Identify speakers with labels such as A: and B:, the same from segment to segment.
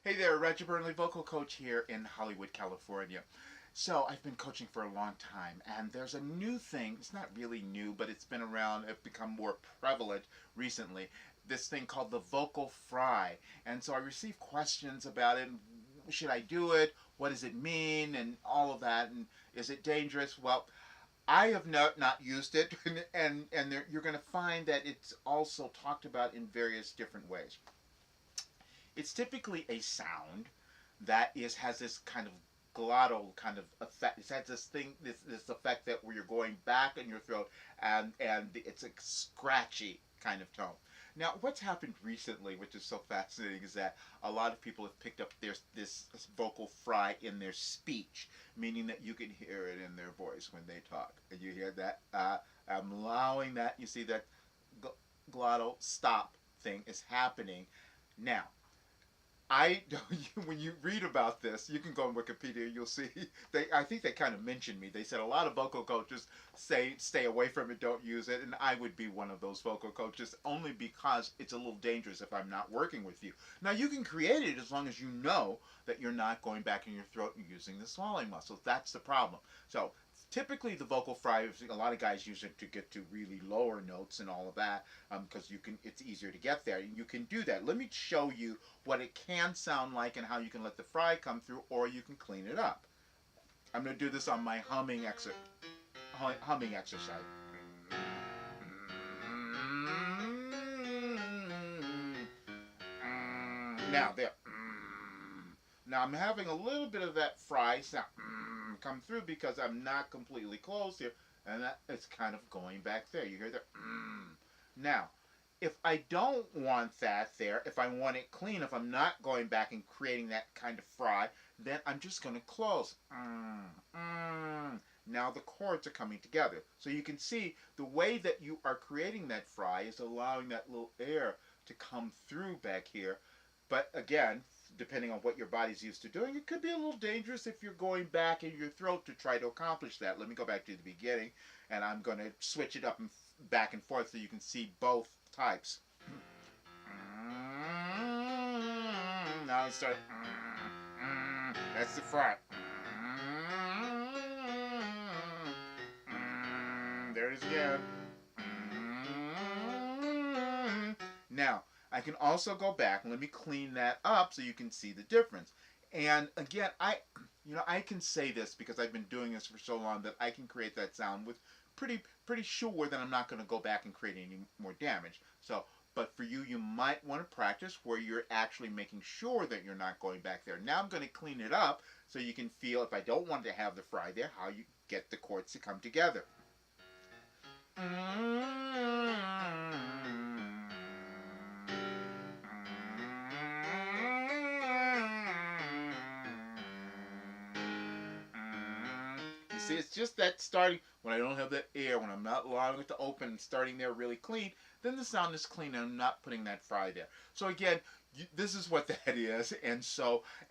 A: Hey there, Roger Burnley, vocal coach here in Hollywood, California. So I've been coaching for a long time, and there's a new thing. It's not really new, but it's been around. It's become more prevalent recently. This thing called the vocal fry, and so I receive questions about it. Should I do it? What does it mean? And all of that. And is it dangerous? Well, I have not used it, and you're going to find that it's also talked about in various different ways. It's typically a sound that has this kind of glottal kind of effect. It has this effect that where you're going back in your throat, and it's a scratchy kind of tone. Now, what's happened recently, which is so fascinating, is that a lot of people have picked up this vocal fry in their speech, meaning that you can hear it in their voice when they talk. And you hear that. I'm allowing that. You see that glottal stop thing is happening now. I when you read about this, you can go on Wikipedia. You'll see I think they kind of mentioned me. They said a lot of vocal coaches say stay away from it, don't use it, and I would be one of those vocal coaches only because it's a little dangerous if I'm not working with you. Now you can create it as long as you know that you're not going back in your throat and using the swallowing muscles. That's the problem. So typically the vocal fry, a lot of guys use it to get to really lower notes and all of that because it's easier to get there. You can do that. Let me show you what it can sound like and how you can let the fry come through, or you can clean it up. I'm going to do this on my humming exercise. Now there. Now I'm having a little bit of that fry sound come through because I'm not completely closed here, and that it's kind of going back there. You hear the Now, if I don't want that there, if I want it clean, if I'm not going back and creating that kind of fry, then I'm just going to close. Now the chords are coming together. So you can see the way that you are creating that fry is allowing that little air to come through back here. But again, depending on what your body's used to doing, it could be a little dangerous if you're going back in your throat to try to accomplish that. Let me go back to the beginning, and I'm going to switch it up and back and forth so you can see both types. Now let's start. That's the fry. There it is again. Now, I can also go back and let me clean that up so you can see the difference. And again, I can say this because I've been doing this for so long that I can create that sound with pretty sure that I'm not going to go back and create any more damage. So, but for you, you might want to practice where you're actually making sure that you're not going back there. Now I'm going to clean it up so you can feel, if I don't want to have the fry there, how you get the chords to come together. See, it's just that starting, when I don't have that air, when I'm not allowing it to open and starting there really clean, then the sound is clean and I'm not putting that fry there. So again, this is what that is. And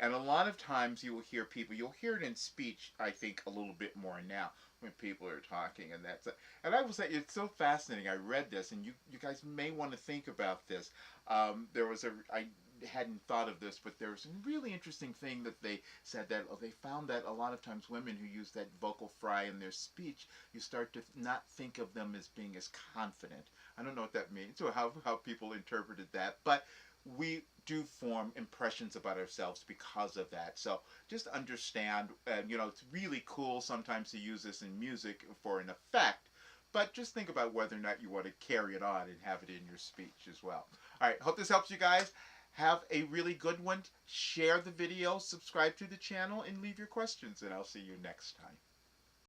A: a lot of times you will hear people, you'll hear it in speech, I think, a little bit more now when people are talking. And I will say, it's so fascinating. I read this, and you guys may want to think about this. I hadn't thought of this, but there was a really interesting thing that they said that they found that a lot of times women who use that vocal fry in their speech, you start to not think of them as being as confident. I don't know what that means or how people interpreted that, but we do form impressions about ourselves because of that. So just understand, it's really cool sometimes to use this in music for an effect, but just think about whether or not you want to carry it on and have it in your speech as well. All right, hope this helps you guys. Have a really good one. Share the video, subscribe to the channel, and leave your questions, and I'll see you next time.